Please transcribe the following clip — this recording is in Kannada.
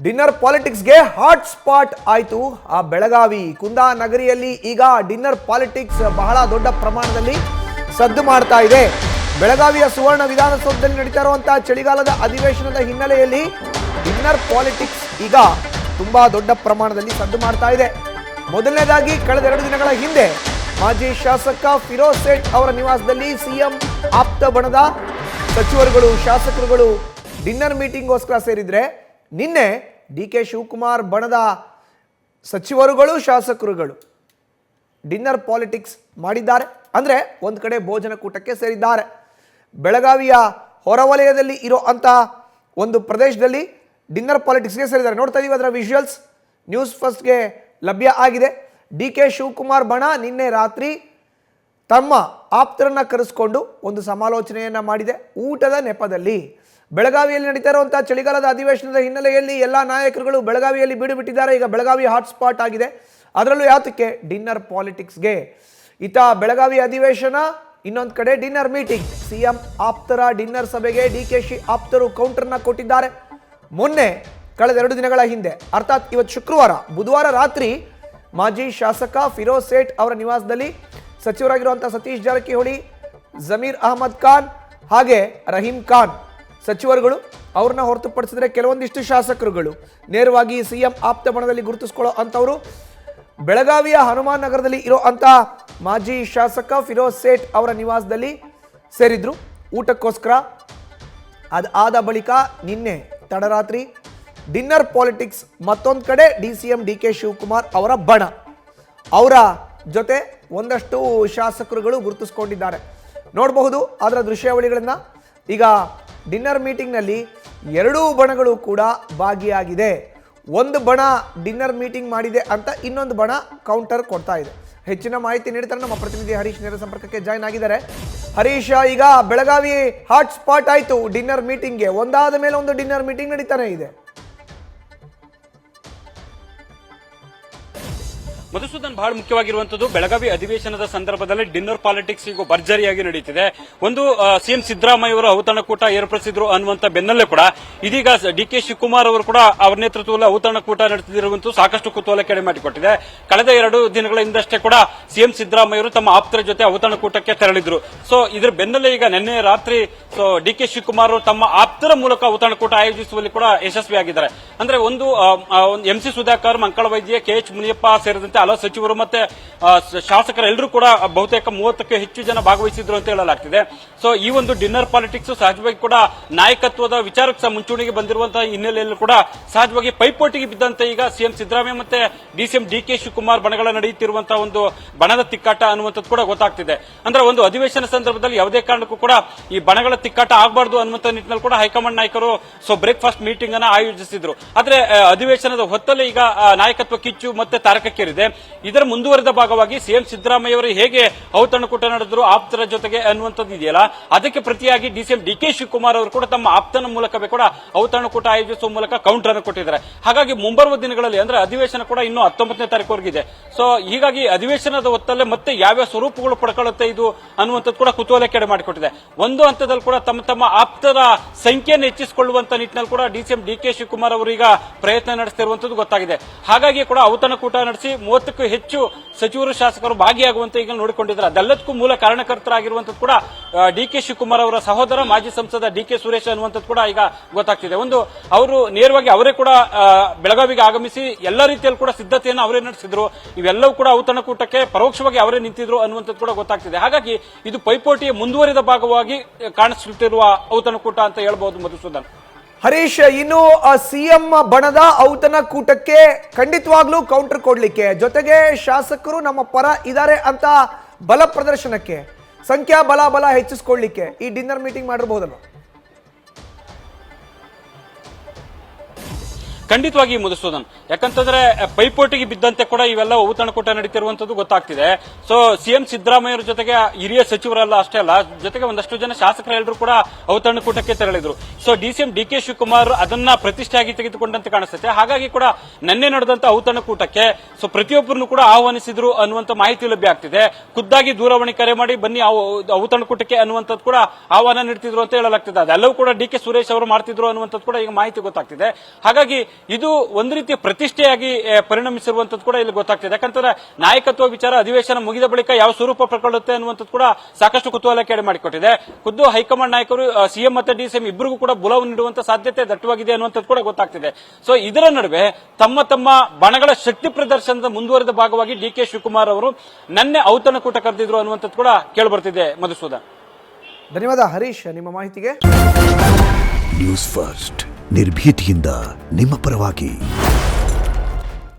ಡಿನ್ನರ್ ಪಾಲಿಟಿಕ್ಸ್ಗೆ ಹಾಟ್ ಸ್ಪಾಟ್ ಆಯಿತು ಆ ಬೆಳಗಾವಿ ಕುಂದಾನಗರಿಯಲ್ಲಿ. ಈಗ ಡಿನ್ನರ್ ಪಾಲಿಟಿಕ್ಸ್ ಬಹಳ ದೊಡ್ಡ ಪ್ರಮಾಣದಲ್ಲಿ ಸದ್ದು ಮಾಡ್ತಾ ಇದೆ. ಬೆಳಗಾವಿಯ ಸುವರ್ಣ ವಿಧಾನಸೌಧದಲ್ಲಿ ನಡೀತಾ ಇರುವಂತಹ ಚಳಿಗಾಲದ ಅಧಿವೇಶನದ ಹಿನ್ನೆಲೆಯಲ್ಲಿ ಡಿನ್ನರ್ ಪಾಲಿಟಿಕ್ಸ್ ಈಗ ತುಂಬಾ ದೊಡ್ಡ ಪ್ರಮಾಣದಲ್ಲಿ ಸದ್ದು ಮಾಡ್ತಾ ಇದೆ. ಮೊದಲನೇದಾಗಿ ಕಳೆದ 2 ದಿನಗಳ ಹಿಂದೆ ಮಾಜಿ ಶಾಸಕ ಫಿರೋಜ್ ಸೇಠ್ ಅವರ ನಿವಾಸದಲ್ಲಿ ಸಿಎಂ ಆಪ್ತ ಬಣದ ಸಚಿವರುಗಳು ಶಾಸಕರುಗಳು ಡಿನ್ನರ್ ಮೀಟಿಂಗ್ಗೋಸ್ಕರ ಸೇರಿದ್ರೆ, ನಿನ್ನೆ ಡಿ.ಕೆ. ಶಿವಕುಮಾರ್ ಬಣದ ಸಚಿವರುಗಳು ಶಾಸಕರುಗಳು ಡಿನ್ನರ್ ಪಾಲಿಟಿಕ್ಸ್ ಮಾಡಿದ್ದಾರೆ. ಅಂದರೆ ಒಂದು ಕಡೆ ಭೋಜನ ಕೂಟಕ್ಕೆ ಸೇರಿದ್ದಾರೆ. ಬೆಳಗಾವಿಯ ಹೊರವಲಯದಲ್ಲಿ ಇರೋ ಅಂಥ ಒಂದು ಪ್ರದೇಶದಲ್ಲಿ ಡಿನ್ನರ್ ಪಾಲಿಟಿಕ್ಸ್ಗೆ ಸೇರಿದ್ದಾರೆ. ನೋಡ್ತಾ ಇದೀವಿ, ಅದರ ವಿಜುವಲ್ಸ್ ನ್ಯೂಸ್ ಫಸ್ಟ್ಗೆ ಲಭ್ಯ ಆಗಿದೆ. ಡಿ.ಕೆ. ಶಿವಕುಮಾರ್ ಬಣ ನಿನ್ನೆ ರಾತ್ರಿ ತಮ್ಮ ಆಪ್ತರನ್ನ ಕರೆಸಿಕೊಂಡು ಒಂದು ಸಮಾಲೋಚನೆಯನ್ನ ಮಾಡಿದೆ. ಊಟದ ನೆಪದಲ್ಲಿ ಬೆಳಗಾವಿಯಲ್ಲಿ ನಡೀತಾ ಇರುವಂತಹ ಚಳಿಗಾಲದ ಅಧಿವೇಶನದ ಹಿನ್ನೆಲೆಯಲ್ಲಿ ಎಲ್ಲ ನಾಯಕರುಗಳು ಬೆಳಗಾವಿಯಲ್ಲಿ ಬೀಡು ಬಿಟ್ಟಿದ್ದಾರೆ. ಈಗ ಬೆಳಗಾವಿ ಹಾಟ್ಸ್ಪಾಟ್ ಆಗಿದೆ. ಅದರಲ್ಲೂ ಯಾತಕ್ಕೆ? ಡಿನ್ನರ್ ಪಾಲಿಟಿಕ್ಸ್ಗೆ. ಈತ ಬೆಳಗಾವಿ ಅಧಿವೇಶನ, ಇನ್ನೊಂದು ಕಡೆ ಡಿನ್ನರ್ ಮೀಟಿಂಗ್. ಸಿಎಂ ಆಪ್ತರ ಡಿನ್ನರ್ ಸಭೆಗೆ ಡಿ.ಕೆ. ಆಪ್ತರು ಕೌಂಟರ್ನ ಕೊಟ್ಟಿದ್ದಾರೆ. ಮೊನ್ನೆ ಕಳೆದ 2 ದಿನಗಳ ಹಿಂದೆ, ಅರ್ಥಾತ್ ಇವತ್ತು ಶುಕ್ರವಾರ, ಬುಧವಾರ ರಾತ್ರಿ ಮಾಜಿ ಶಾಸಕ ಫಿರೋಜ್ ಸೇಠ್ ಅವರ ನಿವಾಸದಲ್ಲಿ ಸಚಿವರಾಗಿರುವಂತಹ ಸತೀಶ್ ಜಾರಕಿಹೊಳಿ, ಜಮೀರ್ ಅಹಮದ್ ಖಾನ್ ಹಾಗೆ ರಹೀಂ ಖಾನ್ ಸಚಿವರುಗಳು, ಅವ್ರನ್ನ ಹೊರತುಪಡಿಸಿದ್ರೆ ಕೆಲವೊಂದಿಷ್ಟು ಶಾಸಕರುಗಳು ನೇರವಾಗಿ ಸಿಎಂ ಆಪ್ತ ಬಣದಲ್ಲಿ ಗುರುತಿಸ್ಕೊಳ್ಳೋ ಅಂಥವರು ಬೆಳಗಾವಿಯ ಹನುಮಾನ್ ನಗರದಲ್ಲಿ ಇರೋ ಅಂಥ ಮಾಜಿ ಶಾಸಕ ಫಿರೋಜ್ ಸೇಠ್ ಅವರ ನಿವಾಸದಲ್ಲಿ ಸೇರಿದ್ರು ಊಟಕ್ಕೋಸ್ಕರ. ಅದಾದ ಬಳಿಕ ನಿನ್ನೆ ತಡರಾತ್ರಿ ಡಿನ್ನರ್ ಪಾಲಿಟಿಕ್ಸ್ ಮತ್ತೊಂದು ಕಡೆ ಡಿ.ಸಿ.ಎಂ ಡಿ.ಕೆ. ಶಿವಕುಮಾರ್ ಅವರ ಬಣ, ಅವರ ಜೊತೆ ಒಂದಷ್ಟು ಶಾಸಕರುಗಳು ಗುರುತಿಸ್ಕೊಂಡಿದ್ದಾರೆ. ನೋಡಬಹುದು ಅದರ ದೃಶ್ಯಾವಳಿಗಳನ್ನು. ಈಗ ಡಿನ್ನರ್ ಮೀಟಿಂಗ್ನಲ್ಲಿ 2 ಬಣಗಳು ಕೂಡ ಭಾಗಿಯಾಗಿದೆ. ಒಂದು ಬಣ ಡಿನ್ನರ್ ಮೀಟಿಂಗ್ ಮಾಡಿದೆ ಅಂತ ಇನ್ನೊಂದು ಬಣ ಕೌಂಟರ್ ಕೊಡ್ತಾ ಇದೆ. ಹೆಚ್ಚಿನ ಮಾಹಿತಿ ನೀಡ್ತಾರೆ ನಮ್ಮ ಪ್ರತಿನಿಧಿ ಹರೀಶ್ ನೇರ ಸಂಪರ್ಕಕ್ಕೆ ಜಾಯ್ನ್ ಆಗಿದ್ದಾರೆ. ಹರೀಶ್, ಈಗ ಬೆಳಗಾವಿ ಹಾಟ್ ಸ್ಪಾಟ್ ಆಯಿತು ಡಿನ್ನರ್ ಮೀಟಿಂಗ್ಗೆ. ಒಂದಾದ ಮೇಲೆ ಒಂದು ಡಿನ್ನರ್ ಮೀಟಿಂಗ್ ನಡೀತಾನೆ ಇದೆ. ಮಧುಸೂದನ್, ಬಹಳ ಮುಖ್ಯವಾಗಿರುವಂತದ್ದು ಬೆಳಗಾವಿ ಅಧಿವೇಶನದ ಸಂದರ್ಭದಲ್ಲಿ ಡಿನ್ನರ್ ಪಾಲಿಟಿಕ್ಸ್ ಈಗ ಭರ್ಜರಿಯಾಗಿ ನಡೀತಿದೆ. ಒಂದು ಸಿಎಂ ಸಿದ್ದರಾಮಯ್ಯ ಅವರು ಔತಣಕೂಟ ಏರ್ಪಡಿಸಿದ್ರು ಅನ್ನುವಂತ ಬೆನ್ನಲ್ಲೇ ಕೂಡ ಇದೀಗ ಡಿ.ಕೆ. ಶಿವಕುಮಾರ್ ಅವರು ಕೂಡ ಅವರ ನೇತೃತ್ವದಲ್ಲಿ ಔತಣಕೂಟ ನಡೆಸಿರುವಂತದ್ದು ಸಾಕಷ್ಟು ಕುತೂಹಲ ಕೆಡೆ ಮಾಡಿಕೊಟ್ಟಿದೆ. ಕಳೆದ 2 ದಿನಗಳ ಹಿಂದಷ್ಟೇ ಕೂಡ ಸಿಎಂ ಸಿದ್ದರಾಮಯ್ಯ ಅವರು ತಮ್ಮ ಆಪ್ತರ ಜೊತೆ ಔತಣಕೂಟಕ್ಕೆ ತೆರಳಿದ್ರು. ಸೊ ಇದರ ಬೆನ್ನಲ್ಲೇ ಈಗ ನಿನ್ನೆ ರಾತ್ರಿ ಡಿ.ಕೆ. ಶಿವಕುಮಾರ್ ಅವರು ತಮ್ಮ ಆಪ್ತರ ಮೂಲಕ ಔತಣಕೂಟ ಆಯೋಜಿಸುವಲ್ಲಿ ಕೂಡ ಯಶಸ್ವಿಯಾಗಿದ್ದಾರೆ. ಅಂದ್ರೆ ಒಂದು ಎಂ.ಸಿ. ಸುಧಾಕರ್, ಮಂಕಳ ವೈದ್ಯ, ಕೆ.ಎಚ್. ಮುನಿಯಪ್ಪ ಸೇರಿದಂತೆ ಹಲವು ಸಚಿವರು ಮತ್ತೆ ಶಾಸಕರೆಲ್ಲರೂ ಕೂಡ ಬಹುತೇಕ 30ಕ್ಕೂ ಹೆಚ್ಚು ಜನ ಭಾಗವಹಿಸಿದ್ರು ಅಂತ ಹೇಳಲಾಗ್ತಿದೆ. ಸೊ ಈ ಒಂದು ಡಿನ್ನರ್ ಪಾಲಿಟಿಕ್ಸ್ ಸಹಜವಾಗಿ ಕೂಡ ನಾಯಕತ್ವದ ವಿಚಾರಕ್ಕೆ ಮುಂಚೂಣಿಗೆ ಬಂದಿರುವಂತಹ ಹಿನ್ನೆಲೆಯಲ್ಲಿ ಕೂಡ ಸಹಜವಾಗಿ ಪೈಪೋಟಿಗೆ ಬಿದ್ದಂತೆ ಈಗ ಸಿಎಂ ಸಿದ್ದರಾಮಯ್ಯ ಮತ್ತೆ ಡಿ.ಸಿ.ಎಂ ಡಿ.ಕೆ. ಶಿವಕುಮಾರ್ ಬಣಗಳ ನಡೆಯುತ್ತಿರುವಂತಹ ಒಂದು ಬಣದ ತಿಕ್ಕಾಟ ಅನ್ನುವಂಥದ್ದು ಕೂಡ ಗೊತ್ತಾಗ್ತಿದೆ. ಅಂದ್ರೆ ಒಂದು ಅಧಿವೇಶನ ಸಂದರ್ಭದಲ್ಲಿ ಯಾವುದೇ ಕಾರಣಕ್ಕೂ ಕೂಡ ಈ ಬಣಗಳ ತಿಕ್ಕಾಟ ಆಗಬಾರ್ದು ಅನ್ನುವಂಥ ನಿಟ್ಟಿನಲ್ಲಿ ಕೂಡ ಹೈಕಮಾಂಡ್ ನಾಯಕರು ಬ್ರೇಕ್ಫಾಸ್ಟ್ ಮೀಟಿಂಗ್ ಅನ್ನ ಆಯೋಜಿಸಿದ್ರು. ಆದ್ರೆ ಅಧಿವೇಶನದ ಹೊತ್ತಲ್ಲೇ ಈಗ ನಾಯಕತ್ವ ಕಿಚ್ಚು ಮತ್ತೆ ತಾರಕಕ್ಕೇರಿದೆ. ಇದರ ಮುಂದುವರೆದ ಭಾಗವಾಗಿ ಸಿಎಂ ಸಿದ್ದರಾಮಯ್ಯ ಅವರು ಹೇಗೆ ಔತಣಕೂಟ ನಡೆದ್ರು ಆಪ್ತರ ಜೊತೆಗೆ ಅನ್ನುವಂಥದ್ದು ಇದೆಯಲ್ಲ, ಅದಕ್ಕೆ ಪ್ರತಿಯಾಗಿ ಡಿ.ಸಿ.ಎಂ ಡಿ.ಕೆ. ಶಿವಕುಮಾರ್ ಅವರು ಕೂಡ ತಮ್ಮ ಆಪ್ತನ ಮೂಲಕವೇ ಕೂಡ ಔತಣಕೂಟ ಆಯೋಜಿಸುವ ಮೂಲಕ ಕೌಂಟರ್ ಅನ್ನು ಕೊಟ್ಟಿದ್ದಾರೆ. ಹಾಗಾಗಿ ಮುಂಬರುವ ದಿನಗಳಲ್ಲಿ ಅಂದ್ರೆ ಅಧಿವೇಶನ ಕೂಡ ಇನ್ನೂ 19ನೇ ತಾರೀಕುವರೆಗಿದೆ. ಸೊ ಹೀಗಾಗಿ ಅಧಿವೇಶನದ ಹೊತ್ತಲ್ಲೇ ಮತ್ತೆ ಯಾವ್ಯಾವ ಸ್ವರೂಪಗಳು ಪಡ್ಕೊಳ್ಳುತ್ತೆ ಇದು ಅನ್ನುವಂಥದ್ದು ಕೂಡ ಕುತೂಹಲ ಕೆಡೆ ಮಾಡಿಕೊಟ್ಟಿದೆ. ಒಂದು ಹಂತದಲ್ಲಿ ಕೂಡ ತಮ್ಮ ಆಪ್ತರ ಸಂಖ್ಯೆಯನ್ನು ಹೆಚ್ಚಿಸಿಕೊಳ್ಳುವಂತ ನಿಟ್ಟಿನಲ್ಲಿ ಕೂಡ ಡಿ.ಸಿ.ಎಂ ಡಿ.ಕೆ. ಶಿವಕುಮಾರ್ ಅವರು ಈಗ ಪ್ರಯತ್ನ ನಡೆಸುತ್ತಿರುವಂತದ್ದು ಗೊತ್ತಾಗಿದೆ. ಹಾಗಾಗಿ ಕೂಡ ಔತಣಕೂಟ ನಡೆಸಿ 30ಕ್ಕೂ ಹೆಚ್ಚು ಸಚಿವರು ಶಾಸಕರು ಭಾಗಿಯಾಗುವಂತೆ ಈಗ ನೋಡಿಕೊಂಡಿದ್ದಾರೆ. ಅದೆಲ್ಲದಕ್ಕೂ ಮೂಲ ಕಾರಣಕರ್ತರಾಗಿರುವಂತದ್ದು ಕೂಡ ಡಿ.ಕೆ. ಶಿವಕುಮಾರ್ ಅವರ ಸಹೋದರ ಮಾಜಿ ಸಂಸದ ಡಿ.ಕೆ. ಸುರೇಶ್ ಅನ್ನುವಂಥದ್ದು ಕೂಡ ಈಗ ಗೊತ್ತಾಗ್ತಿದೆ. ಒಂದು ಅವರು ನೇರವಾಗಿ ಅವರೇ ಕೂಡ ಬೆಳಗಾವಿಗೆ ಆಗಮಿಸಿ ಎಲ್ಲ ರೀತಿಯಲ್ಲಿ ಕೂಡ ಸಿದ್ಧತೆಯನ್ನು ಅವರೇ ನಡೆಸಿದ್ರು. ಇವೆಲ್ಲವೂ ಕೂಡ ಔತಣಕೂಟಕ್ಕೆ ಪರೋಕ್ಷವಾಗಿ ಅವರೇ ನಿಂತಿದ್ರು ಅನ್ನುವಂಥದ್ದು ಕೂಡ ಗೊತ್ತಾಗ್ತಿದೆ. ಹಾಗಾಗಿ ಇದು ಪೈಪೋಟಿಯ ಮುಂದುವರಿದ ಭಾಗವಾಗಿ ಕಾಣಿಸುತ್ತಿರುವ ಔತಣಕೂಟ ಅಂತ ಹೇಳ್ಬಹುದು. ಮಧುಸೂದನ್, ಹರೀಶ್, ಇನ್ನು ಸಿಎಂ ಬಣದ ಔತಣಕೂಟಕ್ಕೆ ಖಂಡಿತವಾಗ್ಲೂ ಕೌಂಟರ್ ಕೊಡ್ಲಿಕ್ಕೆ, ಜೊತೆಗೆ ಶಾಸಕರು ನಮ್ಮ ಪರ ಇದ್ದಾರೆ ಅಂತ ಬಲ ಪ್ರದರ್ಶನಕ್ಕೆ, ಸಂಖ್ಯಾ ಬಲ ಹೆಚ್ಚಿಸಿಕೊಳ್ಳಲಿಕ್ಕೆ ಈ ಡಿನ್ನರ್ ಮೀಟಿಂಗ್ ಮಾಡಿರಬಹುದಲ್ವ? ಖಂಡಿತವಾಗಿ ಮಧುಸೂದನ್, ಯಾಕಂತಂದ್ರೆ ಪೈಪೋಟಿಗೆ ಬಿದ್ದಂತೆ ಕೂಡ ಇವೆಲ್ಲ ಔತಣಕೂಟ ನಡೀತಿರುವಂತದ್ದು ಗೊತ್ತಾಗ್ತಿದೆ. ಸೊ ಸಿಎಂ ಸಿದ್ದರಾಮಯ್ಯ ಜೊತೆಗೆ ಹಿರಿಯ ಸಚಿವರಲ್ಲ ಅಷ್ಟೇ ಅಲ್ಲ, ಜೊತೆಗೆ ಒಂದಷ್ಟು ಜನ ಶಾಸಕರೆಲ್ಲರೂ ಕೂಡ ಔತಣಕೂಟಕ್ಕೆ ತೆರಳಿದ್ರು. ಸೊ ಡಿ.ಸಿ.ಎಂ ಡಿ.ಕೆ. ಶಿವಕುಮಾರ್ ಅದನ್ನ ಪ್ರತಿಷ್ಠೆಯಾಗಿ ತೆಗೆದುಕೊಂಡಂತೆ ಕಾಣಿಸುತ್ತೆ. ಹಾಗಾಗಿ ಕೂಡ ನಿನ್ನೆ ನಡೆದಂತ ಔತಣಕೂಟಕ್ಕೆ ಪ್ರತಿಯೊಬ್ಬರನ್ನು ಕೂಡ ಆಹ್ವಾನಿಸಿದ್ರು ಅನ್ನುವಂತ ಮಾಹಿತಿ ಲಭ್ಯ ಆಗ್ತಿದೆ. ಖುದ್ದಾಗಿ ದೂರವಾಣಿ ಕರೆ ಮಾಡಿ ಬನ್ನಿ ಔತಣಕೂಟಕ್ಕೆ ಅನ್ನುವಂಥದ್ದು ಕೂಡ ಆಹ್ವಾನ ನೀಡ್ತಿದ್ರು ಅಂತ ಹೇಳಲಾಗ್ತಿದೆ. ಅದೆಲ್ಲವೂ ಕೂಡ ಡಿ.ಕೆ. ಸುರೇಶ್ ಅವರು ಮಾಡ್ತಿದ್ರು ಅನ್ನುವಂಥದ್ದು ಕೂಡ ಈಗ ಮಾಹಿತಿ ಗೊತ್ತಾಗ್ತಿದೆ. ಹಾಗಾಗಿ ಇದು ಒಂದು ರೀತಿಯ ಪ್ರತಿಷ್ಠೆಯಾಗಿ ಪರಿಣಮಿಸಿರುವಂತದ್ದು ಕೂಡ ಇಲ್ಲಿ ಗೊತ್ತಾಗ್ತಿದೆ. ಯಾಕಂತಂದ್ರೆ ನಾಯಕತ್ವ ವಿಚಾರ ಅಧಿವೇಶನ ಮುಗಿದ ಬಳಿಕ ಯಾವ ಸ್ವರೂಪ ಪಡ್ಕೊಳ್ಳುತ್ತೆ ಅನ್ನುವಂಥದ್ದು ಕೂಡ ಸಾಕಷ್ಟು ಕುತೂಹಲಕ್ಕೆ ಎಡೆ ಮಾಡಿಕೊಟ್ಟಿದೆ. ಖುದ್ದು ಹೈಕಮಾಂಡ್ ನಾಯಕರು ಸಿಎಂ ಮತ್ತು ಡಿಸಿಎಂ ಇಬ್ಬರಿಗೂ ಕೂಡ ಬುಲಾವ್ ನೀಡುವಂತ ಸಾಧ್ಯತೆ ದಟ್ಟವಾಗಿದೆ ಅನ್ನುವಂಥದ್ದು ಕೂಡ ಗೊತ್ತಾಗ್ತಿದೆ. ಸೊ ಇದರ ನಡುವೆ ತಮ್ಮ ತಮ್ಮ ಬಣಗಳ ಶಕ್ತಿ ಪ್ರದರ್ಶನದ ಮುಂದುವರೆದ ಭಾಗವಾಗಿ ಡಿಕೆ ಶಿವಕುಮಾರ್ ಅವರು ನನ್ನೆ ಔತಣಕೂಟ ಕರೆದಿದ್ರು ಅನ್ನುವಂಥದ್ದು ಕೂಡ ಕೇಳಿಬರ್ತಿದೆ. ಮಧುಸೂದನ್, ಧನ್ಯವಾದ ಹರೀಶ್ ನಿಮ್ಮ ಮಾಹಿತಿಗೆ. ನ್ಯೂಸ್ ಫಸ್ಟ್ ನಿರ್ಭೀತಿಯಿಂದ ನಿಮ್ಮ ಪರವಾಗಿ.